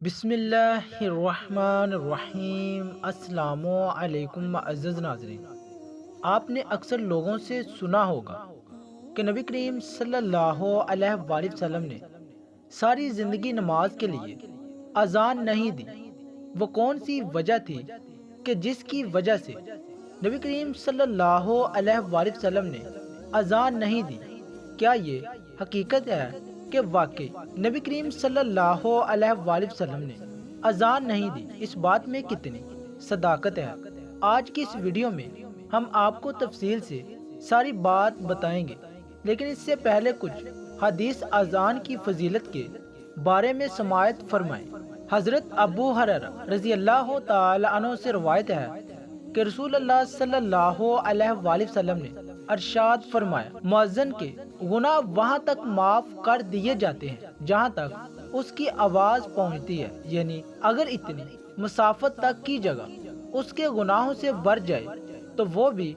بسم اللہ الرحمن الرحیم۔ السلام علیکم معزز ناظرین، آپ نے اکثر لوگوں سے سنا ہوگا کہ نبی کریم صلی اللہ علیہ وآلہ وسلم نے ساری زندگی نماز کے لیے اذان نہیں دی۔ وہ کون سی وجہ تھی کہ جس کی وجہ سے نبی کریم صلی اللہ علیہ وآلہ وسلم نے اذان نہیں دی؟ کیا یہ حقیقت ہے کہ واقعی نبی کریم صلی اللہ علیہ وآلہ وسلم نے اذان نہیں دی؟ اس بات میں کتنی صداقت ہے؟ آج کی اس ویڈیو میں ہم آپ کو تفصیل سے ساری بات بتائیں گے، لیکن اس سے پہلے کچھ حدیث اذان کی فضیلت کے بارے میں سماعت فرمائیں۔ حضرت ابو ہریرہ رضی اللہ تعالی عنہ سے روایت ہے کہ رسول اللہ صلی اللہ علیہ وآلہ وسلم نے ارشاد فرمایا، مؤذن کے گناہ وہاں تک معاف کر دیے جاتے ہیں جہاں تک اس کی آواز پہنچتی ہے، یعنی اگر اتنی مسافت تک کی جگہ اس کے گناہوں سے بھر جائے تو وہ بھی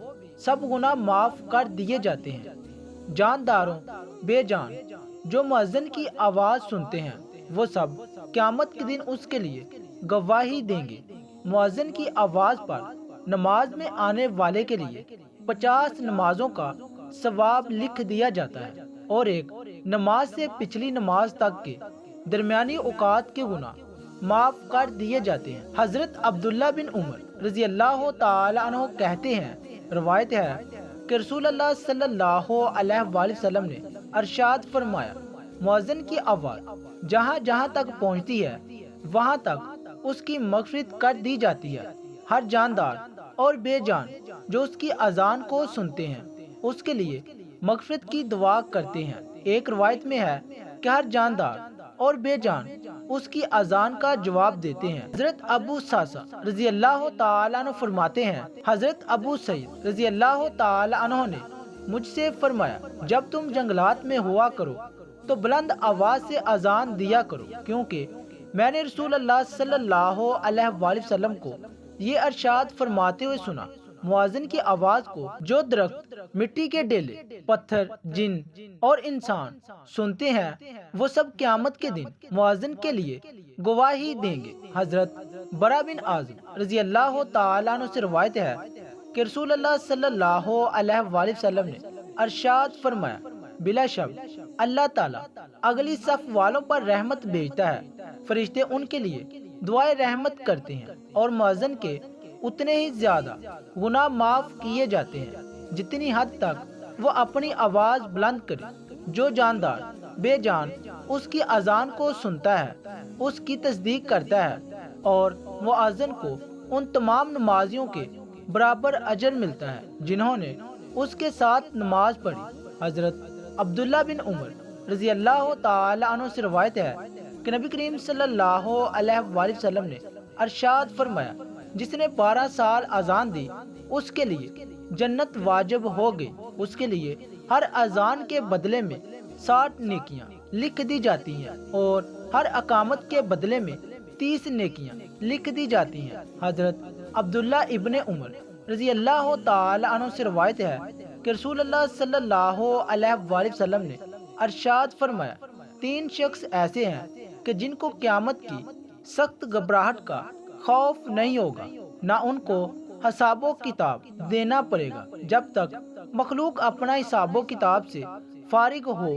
سب گناہ معاف کر دیے جاتے ہیں۔ جانداروں بے جان جو مؤذن کی آواز سنتے ہیں وہ سب قیامت کے دن اس کے لیے گواہی دیں گے۔ مؤذن کی آواز پر نماز میں آنے والے کے لیے 50 نمازوں کا ثواب لکھ دیا جاتا ہے، اور ایک نماز سے پچھلی نماز تک کے درمیانی اوقات کے گناہ معاف کر دیے جاتے ہیں۔ حضرت عبداللہ بن عمر رضی اللہ تعالی عنہ کہتے ہیں، روایت ہے کہ رسول اللہ صلی اللہ علیہ وآلہ وسلم نے ارشاد فرمایا، مؤذن کی آواز جہاں جہاں تک پہنچتی ہے وہاں تک اس کی مغفرت کر دی جاتی ہے۔ ہر جاندار اور بے جان جو اس کی اذان کو سنتے ہیں اس کے لیے مغفرت کی دعا کرتے ہیں۔ ایک روایت میں ہے کہ ہر جاندار اور بے جان اس کی اذان کا جواب دیتے ہیں۔ حضرت ابو ساسا رضی اللہ تعالیٰ عنہ فرماتے ہیں، حضرت ابو سعید رضی اللہ تعالیٰ عنہ نے مجھ سے فرمایا، جب تم جنگلات میں ہوا کرو تو بلند آواز سے اذان دیا کرو، کیونکہ میں نے رسول اللہ صلی اللہ علیہ وآلہ وسلم کو یہ ارشاد فرماتے ہوئے سنا، مؤذن کی آواز کو جو درخت، مٹی کے ڈیلے، پتھر، جن اور انسان سنتے ہیں وہ سب قیامت کے دن مؤذن کے لیے گواہی دیں گے۔ حضرت برا بن عازب رضی اللہ تعالیٰ عنہ سے روایت ہے کہ رسول اللہ صلی اللہ علیہ وآلہ وسلم نے ارشاد فرمایا، بلا شک اللہ تعالیٰ اگلی صف والوں پر رحمت بھیجتا ہے، فرشتے ان کے لیے دعائے رحمت کرتے ہیں، اور مؤذن کے اتنے ہی زیادہ گناہ معاف کیے جاتے ہیں جتنی حد تک وہ اپنی آواز بلند کرے۔ جو جاندار بے جان اس کی اذان کو سنتا ہے اس کی تصدیق کرتا ہے، اور مؤذن کو ان تمام نمازیوں کے برابر اجر ملتا ہے جنہوں نے اس کے ساتھ نماز پڑھی۔ حضرت عبداللہ بن عمر رضی اللہ تعالی عنہ سے روایت ہے کہ نبی کریم صلی اللہ علیہ وآلہ وسلم نے ارشاد فرمایا، جس نے 12 سال اذان دی اس کے لیے جنت واجب ہو گئی، اس کے لیے ہر اذان کے بدلے میں 60 نیکیاں لکھ دی جاتی ہیں، اور ہر اقامت کے بدلے میں 30 نیکیاں لکھ دی جاتی ہیں۔ حضرت عبداللہ ابن عمر رضی اللہ تعالی عنہ سے روایت ہے کہ رسول اللہ صلی اللہ علیہ وآلہ وسلم نے ارشاد فرمایا، 3 شخص ایسے ہیں کہ جن کو قیامت کی سخت گھبراہٹ کا خوف نہیں ہوگا، نہ ان کو حساب و کتاب دینا پڑے گا۔ جب تک مخلوق اپنا حساب و کتاب سے فارغ ہو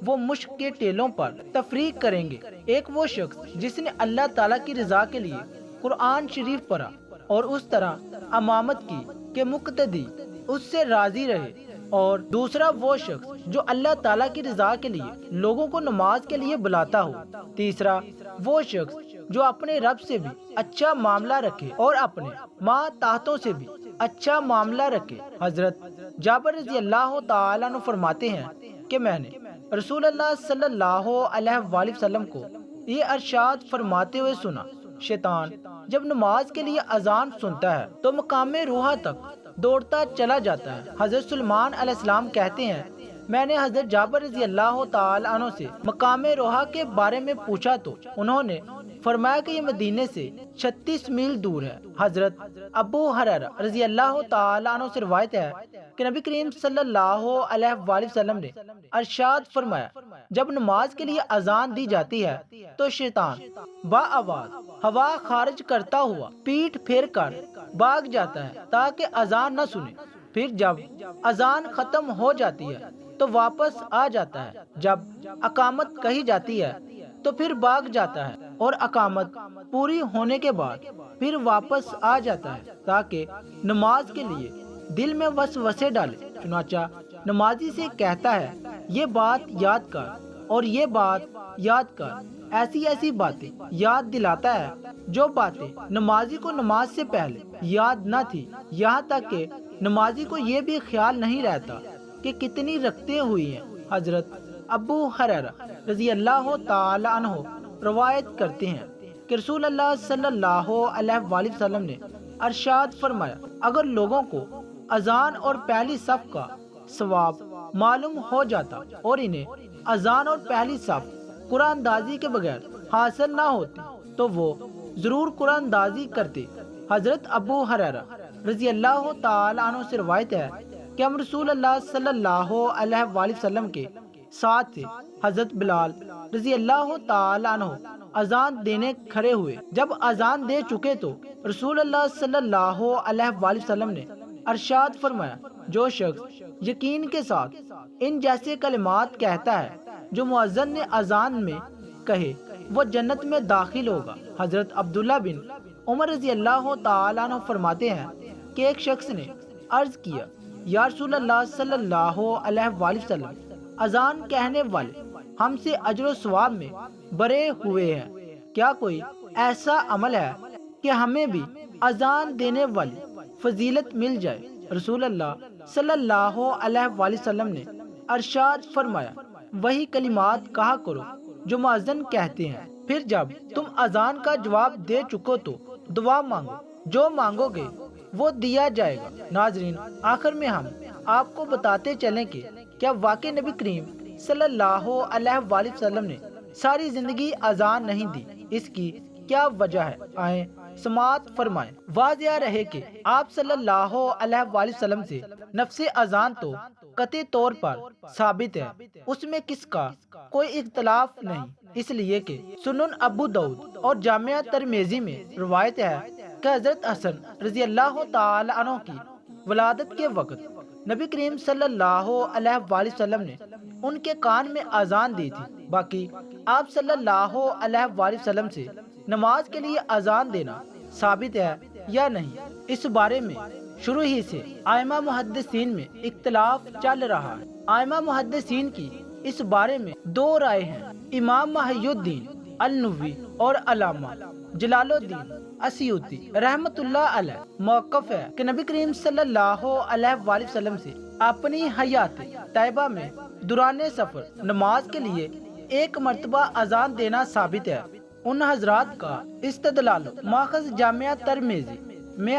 وہ مشق کے ٹیلوں پر تفریح کریں گے۔ ایک وہ شخص جس نے اللہ تعالیٰ کی رضا کے لیے قرآن شریف پڑھا اور اس طرح امامت کی کہ مقتدی اس سے راضی رہے، اور دوسرا وہ شخص جو اللہ تعالیٰ کی رضا کے لیے لوگوں کو نماز کے لیے بلاتا ہو، تیسرا وہ شخص جو اپنے رب سے بھی اچھا معاملہ رکھے اور اپنے ماں تحتوں سے بھی اچھا معاملہ رکھے۔ حضرت جابر رضی اللہ تعالیٰ عنہ فرماتے ہیں کہ میں نے رسول اللہ صلی اللہ علیہ وآلہ وسلم کو یہ ارشاد فرماتے ہوئے سنا، شیطان جب نماز کے لیے اذان سنتا ہے تو مقام روحہ تک دوڑتا چلا جاتا ہے۔ حضرت سلیمان علیہ السلام کہتے ہیں، میں نے حضرت جابر رضی اللہ تعالی عنہ سے مقام روحہ کے بارے میں پوچھا تو انہوں نے فرمایا کہ یہ مدینے سے 36 میل دور ہے۔ حضرت ابو ہریرہ رضی اللہ تعالیٰ عنہ سے روایت ہے کہ نبی کریم صلی اللہ علیہ وآلہ وسلم نے ارشاد فرمایا، جب نماز کے لیے اذان دی جاتی ہے تو شیطان با آواز ہوا خارج کرتا ہوا پیٹھ پھیر کر بھاگ جاتا ہے تاکہ اذان نہ سنے، پھر جب اذان ختم ہو جاتی ہے تو واپس آ جاتا ہے، جب اقامت کہی جاتی ہے تو پھر بھاگ جاتا ہے، اور اقامت پوری ہونے کے بعد پھر واپس آ جاتا ہے تاکہ نماز کے لیے دل میں وسوسے ڈالے۔ چنانچہ نمازی سے کہتا ہے، یہ بات یاد کر اور یہ بات یاد کر، ایسی ایسی باتیں یاد دلاتا ہے جو باتیں نمازی کو نماز سے پہلے یاد نہ تھی، یہاں تک کہ نمازی کو یہ بھی خیال نہیں رہتا کہ کتنی رکعتیں ہوئی ہیں۔ حضرت ابو ہریرہ رضی اللہ تعالی عنہ روایت کرتے ہیں کہ رسول اللہ صلی اللہ علیہ وآلہ وسلم نے ارشاد فرمایا، اگر لوگوں کو اذان اور پہلی صف کا ثواب معلوم ہو جاتا اور انہیں اذان اور پہلی صف قرآن اندازی کے بغیر حاصل نہ ہوتی تو وہ ضرور قرآن اندازی کرتے۔ حضرت ابو ہریرہ رضی اللہ تعالی عنہ سے روایت ہے کہ ہم رسول اللہ صلی اللہ علیہ وآلہ وسلم کے ساتھ تھے۔ حضرت بلال رضی اللہ تعالی عنہ اذان دینے کھڑے ہوئے، جب اذان دے چکے تو رسول اللہ صلی اللہ علیہ وآلہ وسلم نے ارشاد فرمایا، جو شخص یقین کے ساتھ ان جیسے کلمات کہتا ہے جو مؤذن نے اذان میں کہے، وہ جنت میں داخل ہوگا۔ حضرت عبداللہ بن عمر رضی اللہ تعالی عنہ فرماتے ہیں کہ ایک شخص نے عرض کیا، یا رسول اللہ صلی اللہ علیہ وآلہ وسلم، اذان کہنے والے ہم سے اجر و ثواب میں بڑے ہوئے ہیں، کیا کوئی ایسا عمل ہے کہ ہمیں بھی اذان دینے والی فضیلت مل جائے؟ رسول اللہ صلی اللہ علیہ وآلہ وسلم نے ارشاد فرمایا، وہی کلمات کہا کرو جو مؤذن کہتے ہیں، پھر جب تم اذان کا جواب دے چکو تو دعا مانگو، جو مانگو گے وہ دیا جائے گا۔ ناظرین، آخر میں ہم آپ کو بتاتے چلیں کہ کیا واقعی نبی کریم صلی اللہ علیہ وآلہ وسلم نے ساری زندگی اذان نہیں دی؟ اس کی کیا وجہ ہے؟ آئیں سماعت فرمائیں۔ واضح رہے کہ آپ صلی اللہ علیہ وآلہ وسلم سے نفس اذان تو قطعی طور پر ثابت ہے، اس میں کس کا کوئی اختلاف نہیں، اس لیے کہ سنن ابو داؤد اور جامعہ ترمذی میں روایت ہے کہ حضرت حسن رضی اللہ تعالی عنہ کی ولادت کے وقت نبی کریم صلی اللہ علیہ وآلہ وسلم نے ان کے کان میں اذان دی تھی۔ باقی آپ صلی اللہ علیہ وآلہ وسلم سے نماز کے لیے اذان دینا ثابت ہے یا نہیں، اس بارے میں شروع ہی سے ائمہ محدثین میں اختلاف چل رہا ہے۔ ائمہ محدثین کی اس بارے میں دو رائے ہیں۔ امام محی الدین النووی اور علامہ جلال الدین السیوطی رحمۃ اللہ علیہ موقف ہے کہ نبی کریم صلی اللہ علیہ وآلہ وسلم سے اپنی حیات طیبہ میں دوران سفر نماز کے لیے ایک مرتبہ اذان دینا ثابت ہے۔ ان حضرات کا استدلال ماخذ جامعہ ترمذی میں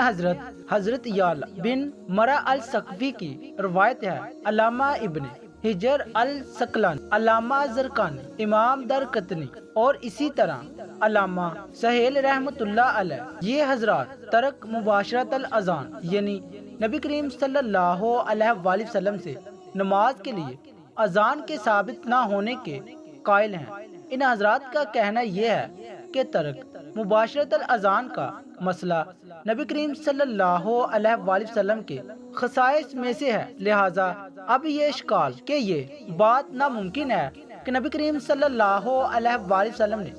حضرت یعلا بن مرہ الثقفی کی روایت ہے۔ علامہ ابن حجر السقلانی، علامہ زرقانی، امام درقطنی اور اسی طرح علامہ سہیل رحمۃ اللہ علیہ، یہ حضرات ترک مباشرت الاذان یعنی نبی کریم صلی اللہ علیہ وآلہ وسلم سے نماز کے لیے اذان کے ثابت نہ ہونے کے قائل ہیں۔ ان حضرات کا کہنا یہ ہے کہ ترک مباشرت الاذان کا مسئلہ نبی کریم صلی اللہ علیہ وآلہ وسلم کے خصائص میں سے ہے، لہٰذا اب یہ اشکال کہ یہ بات ناممکن ہے کہ نبی کریم صلی اللہ علیہ وآلہ وسلم نے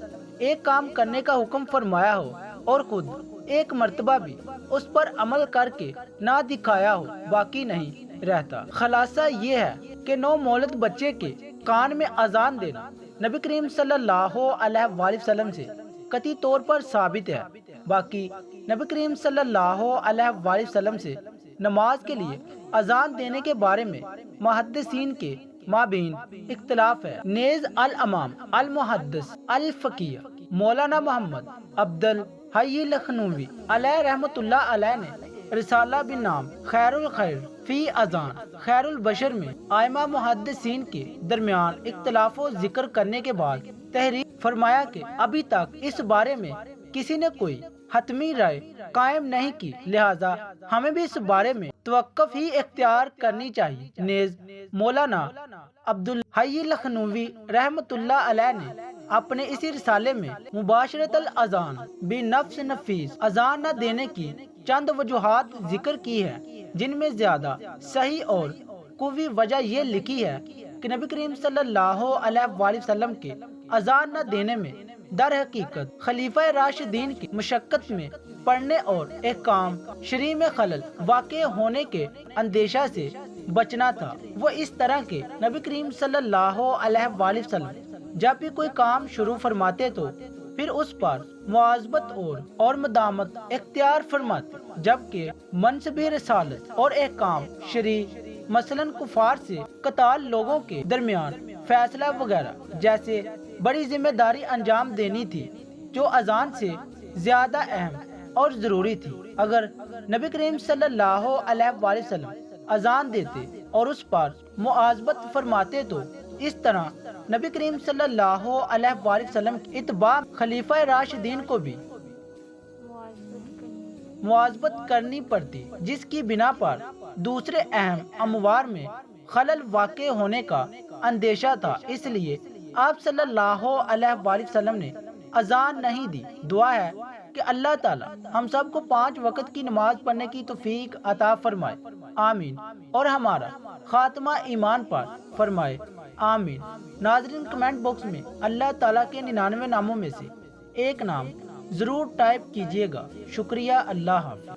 ایک کام کرنے کا حکم فرمایا ہو اور خود ایک مرتبہ بھی اس پر عمل کر کے نہ دکھایا ہو، باقی نہیں رہتا۔ خلاصہ یہ ہے کہ نو مولود بچے کے کان میں اذان دینا نبی کریم صلی اللہ علیہ وآلہ وسلم سے قطعی طور پر ثابت ہے۔ باقی نبی کریم صلی اللہ علیہ وآلہ وسلم سے نماز کے لیے اذان دینے کے بارے میں محدثین کے مابین اختلاف ہے۔ نیز الامام المحدث الفقیہ مولانا محمد عبد الحی لکھنوی علیہ رحمۃ اللہ علیہ نے رسالہ بنام خیر الخیر فی اذان خیر البشر میں ائمہ محدثین کے درمیان اختلاف و ذکر کرنے کے بعد تحریر فرمایا کہ ابھی تک اس بارے میں کسی نے کوئی حتمی رائے قائم نہیں کی، لہذا ہمیں بھی اس بارے میں توقف ہی اختیار کرنی چاہیے۔ نیز مولانا عبدالحی لکھنوی رحمۃ اللہ علیہ نے اپنے اسی رسالے میں مباشرت الاذان بنفس نفیس، اذان نہ دینے کی چند وجوہات ذکر کی ہے، جن میں زیادہ صحیح اور قوی وجہ یہ لکھی ہے کہ نبی کریم صلی اللہ علیہ وآلہ وسلم کے اذان نہ دینے میں در حقیقت خلیفہ راشدین کی مشقت میں پڑنے اور احکام شرعی میں خلل واقع ہونے کے اندیشہ سے بچنا تھا۔ وہ اس طرح کے نبی کریم صلی اللہ علیہ وآلہ وسلم جب بھی کوئی کام شروع فرماتے تو پھر اس پر مواظبت اور مدامت اختیار فرماتے، جبکہ منصب رسالت اور احکام شرعی مثلاً کفار سے قتال، لوگوں کے درمیان فیصلہ وغیرہ جیسے بڑی ذمہ داری انجام دینی تھی جو اذان سے زیادہ اہم اور ضروری تھی۔ اگر نبی کریم صلی اللہ علیہ وآلہ وسلم اذان دیتے اور اس پر مواظبت فرماتے تو اس طرح نبی کریم صلی اللہ علیہ وآلہ وسلم کی اتباع خلیفہ راشدین کو بھی مواظبت کرنی پڑتی، جس کی بنا پر دوسرے اہم امور میں خلل واقع ہونے کا اندیشہ تھا۔ اس لیے آپ صلی اللہ علیہ وآلہ وسلم نے اذان نہیں دی۔ دعا ہے کہ اللہ تعالی ہم سب کو 5 وقت کی نماز پڑھنے کی توفیق عطا فرمائے، آمین، اور ہمارا خاتمہ ایمان پر فرمائے، آمین۔ ناظرین، کمنٹ باکس میں اللہ تعالیٰ کے 99 ناموں میں سے ایک نام ضرور ٹائپ کیجیے گا۔ شکریہ، اللہ حافظ۔